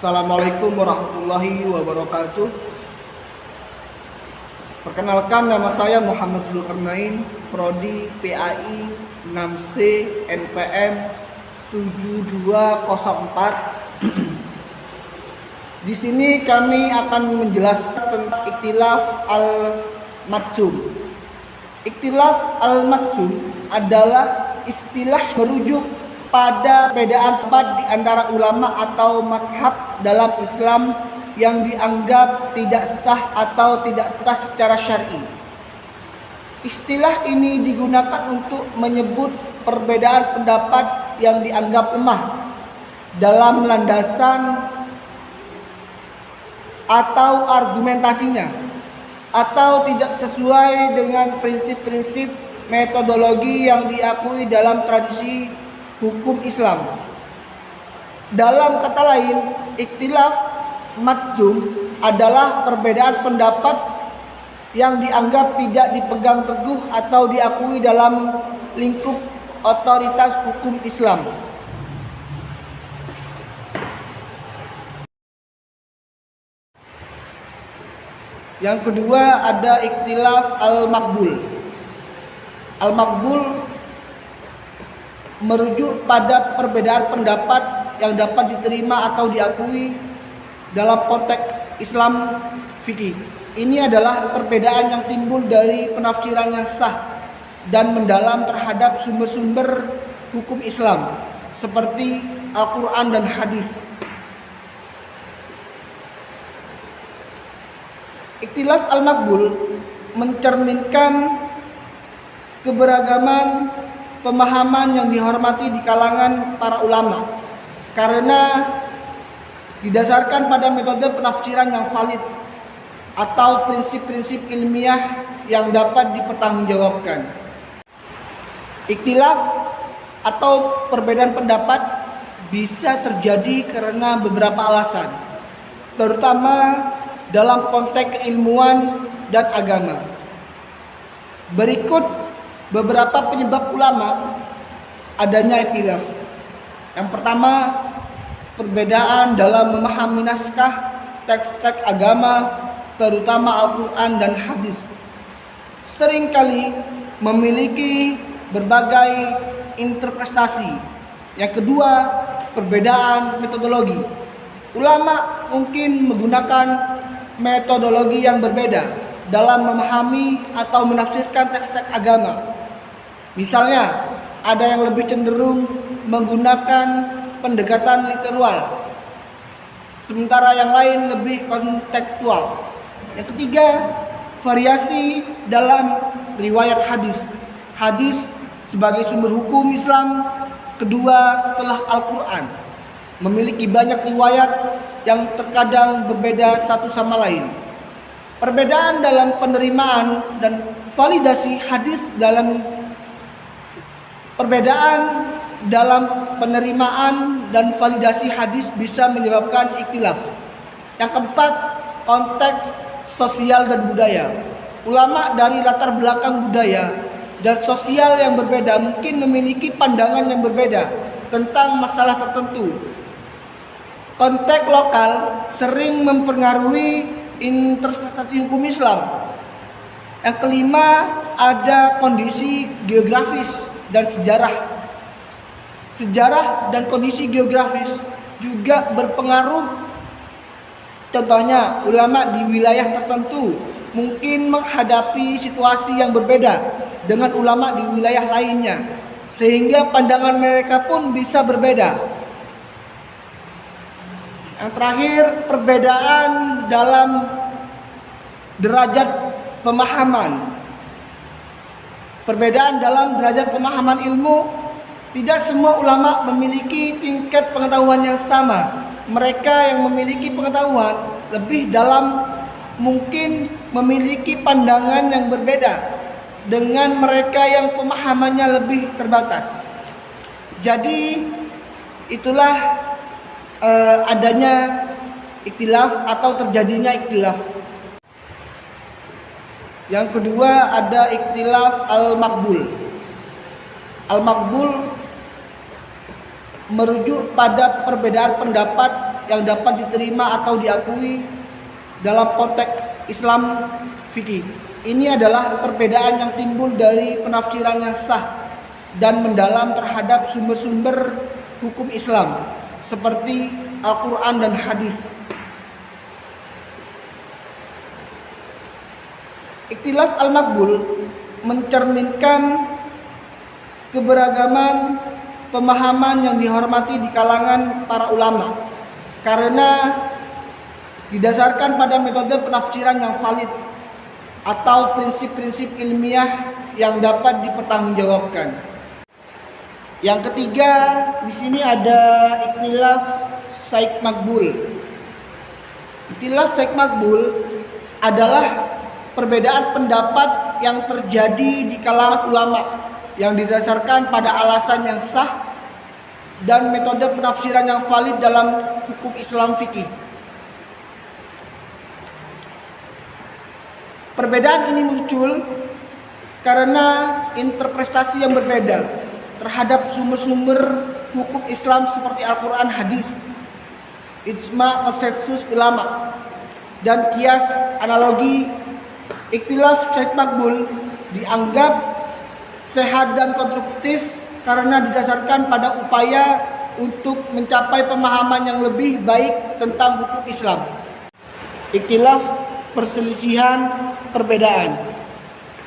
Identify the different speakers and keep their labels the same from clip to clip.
Speaker 1: Assalamualaikum warahmatullahi wabarakatuh. Perkenalkan, nama saya Muhammad Zulkarnain, Prodi PAI 6C NPM 7204. Di sini kami akan menjelaskan tentang ikhtilaf al-matsum. Ikhtilaf al-matsum adalah istilah merujuk pada perbedaan pendapat di antara ulama atau mazhab dalam Islam yang dianggap tidak sah atau tidak sah secara syar'i. Istilah ini digunakan untuk menyebut perbedaan pendapat yang dianggap lemah dalam landasan atau argumentasinya, atau tidak sesuai dengan prinsip-prinsip metodologi yang diakui dalam tradisi hukum Islam. Dalam kata lain, ikhtilaf matsum adalah perbedaan pendapat yang dianggap tidak dipegang teguh atau diakui dalam lingkup otoritas hukum Islam. Yang kedua ada ikhtilaf al-maqbul. Al-maqbul merujuk pada perbedaan pendapat yang dapat diterima atau diakui dalam konteks Islam fikih. Ini adalah perbedaan yang timbul dari penafsiran yang sah dan mendalam terhadap sumber-sumber hukum Islam seperti Al-Quran dan hadis. Ikhtilaf al-maqbul mencerminkan keberagaman pemahaman yang dihormati di kalangan para ulama karena didasarkan pada metode penafsiran yang valid atau prinsip-prinsip ilmiah yang dapat dipertanggungjawabkan. Ikhtilaf atau perbedaan pendapat bisa terjadi karena beberapa alasan, terutama dalam konteks keilmuan dan agama. Berikut beberapa penyebab ulama adanya ikhtilaf. Yang pertama, perbedaan dalam memahami naskah teks-teks agama, terutama Al-Quran dan hadis, seringkali memiliki berbagai interpretasi. Yang kedua, perbedaan metodologi. Ulama mungkin menggunakan metodologi yang berbeda dalam memahami atau menafsirkan teks-teks agama. Misalnya, ada yang lebih cenderung menggunakan pendekatan literal, sementara yang lain lebih kontekstual. Yang ketiga, variasi dalam riwayat hadis. Hadis sebagai sumber hukum Islam kedua setelah Al-Quran memiliki banyak riwayat yang terkadang berbeda satu sama lain. Perbedaan dalam penerimaan dan validasi hadis penerimaan dan validasi hadis bisa menyebabkan ikhtilaf. Yang keempat, konteks sosial dan budaya. Ulama dari latar belakang budaya dan sosial yang berbeda mungkin memiliki pandangan yang berbeda tentang masalah tertentu. Konteks lokal sering mempengaruhi interpretasi hukum Islam. Yang kelima, ada kondisi geografis dan sejarah. Sejarah dan kondisi geografis juga berpengaruh. Contohnya, ulama di wilayah tertentu mungkin menghadapi situasi yang berbeda dengan ulama di wilayah lainnya, sehingga pandangan mereka pun bisa berbeda. Yang terakhir, perbedaan dalam derajat pemahaman. Perbedaan dalam derajat pemahaman ilmu. Tidak semua ulama memiliki tingkat pengetahuan yang sama. Mereka yang memiliki pengetahuan lebih dalam mungkin memiliki pandangan yang berbeda dengan mereka yang pemahamannya lebih terbatas. Jadi itulah adanya ikhtilaf atau terjadinya ikhtilaf. Yang kedua ada ikhtilaf al-maqbul. Al-maqbul merujuk pada perbedaan pendapat yang dapat diterima atau diakui dalam konteks Islam fikih. Ini adalah perbedaan yang timbul dari penafsiran yang sah dan mendalam terhadap sumber-sumber hukum Islam seperti Al-Quran dan hadis. Ikhtilaf al-maqbul mencerminkan keberagaman pemahaman yang dihormati di kalangan para ulama karena didasarkan pada metode penafsiran yang valid atau prinsip-prinsip ilmiah yang dapat dipertanggungjawabkan. Yang ketiga, di sini ada ikhtilaf syaikh maqbul. Ikhtilaf syaikh maqbul adalah perbedaan pendapat yang terjadi di kalangan ulama yang didasarkan pada alasan yang sah dan metode penafsiran yang valid dalam hukum Islam fikih. Perbedaan ini muncul karena interpretasi yang berbeda terhadap sumber-sumber hukum Islam seperti Al-Quran, hadis, ijma, konsensus ulama, dan kias analogi. Ikhtilaf syaikh maqbul dianggap sehat dan konstruktif karena didasarkan pada upaya untuk mencapai pemahaman yang lebih baik tentang hukum Islam. Ikhtilaf perselisihan perbedaan.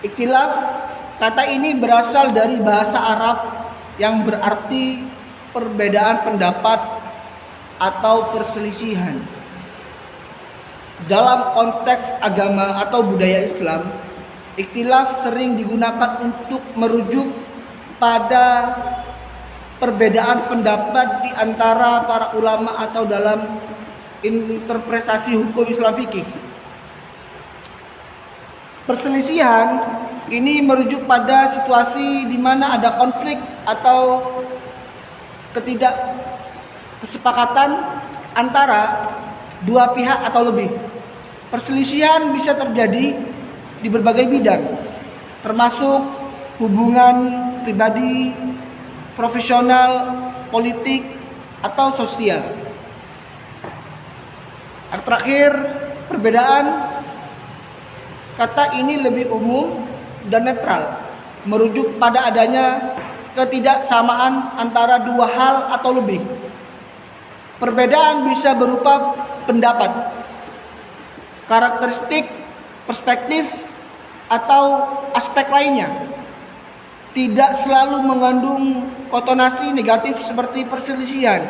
Speaker 1: Ikhtilaf, kata ini berasal dari bahasa Arab yang berarti perbedaan pendapat atau perselisihan. Dalam konteks agama atau budaya Islam, ikhtilaf sering digunakan untuk merujuk pada perbedaan pendapat di antara para ulama atau dalam interpretasi hukum Islam fikih. Perselisihan ini merujuk pada situasi di mana ada konflik atau ketidakkesepakatan antara dua pihak atau lebih. Perselisihan bisa terjadi di berbagai bidang, termasuk hubungan pribadi, profesional, politik, atau sosial. Yang terakhir, perbedaan kata ini lebih umum dan netral, merujuk pada adanya ketidaksamaan antara dua hal atau lebih. Perbedaan bisa berupa pendapat, karakteristik, perspektif, atau aspek lainnya. Tidak selalu mengandung konotasi negatif seperti perselisihan.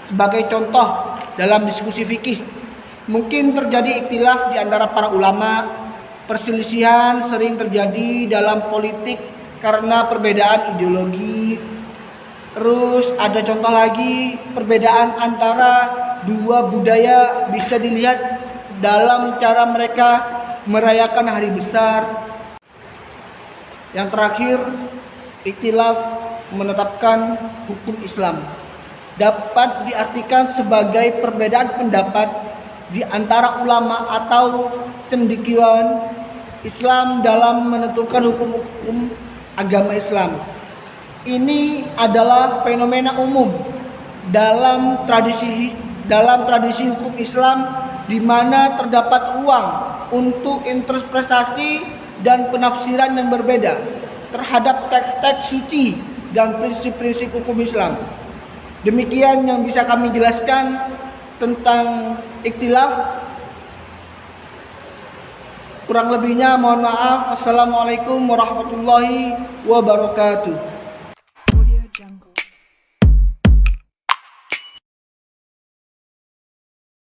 Speaker 1: Sebagai contoh, dalam diskusi fikih, mungkin terjadi ikhtilaf di antara para ulama. Perselisihan sering terjadi dalam politik karena perbedaan ideologi. Terus ada contoh lagi, perbedaan antara dua budaya bisa dilihat dalam cara mereka merayakan hari besar. Yang terakhir, ikhtilaf menetapkan hukum Islam dapat diartikan sebagai perbedaan pendapat di antara ulama atau cendekiawan Islam dalam menentukan hukum-hukum agama Islam. Ini adalah fenomena umum dalam tradisi hukum Islam di mana terdapat ruang untuk interpretasi dan penafsiran yang berbeda terhadap teks-teks suci dan prinsip-prinsip hukum Islam. Demikian yang bisa kami jelaskan tentang ikhtilaf. Kurang lebihnya mohon maaf. Assalamualaikum warahmatullahi wabarakatuh.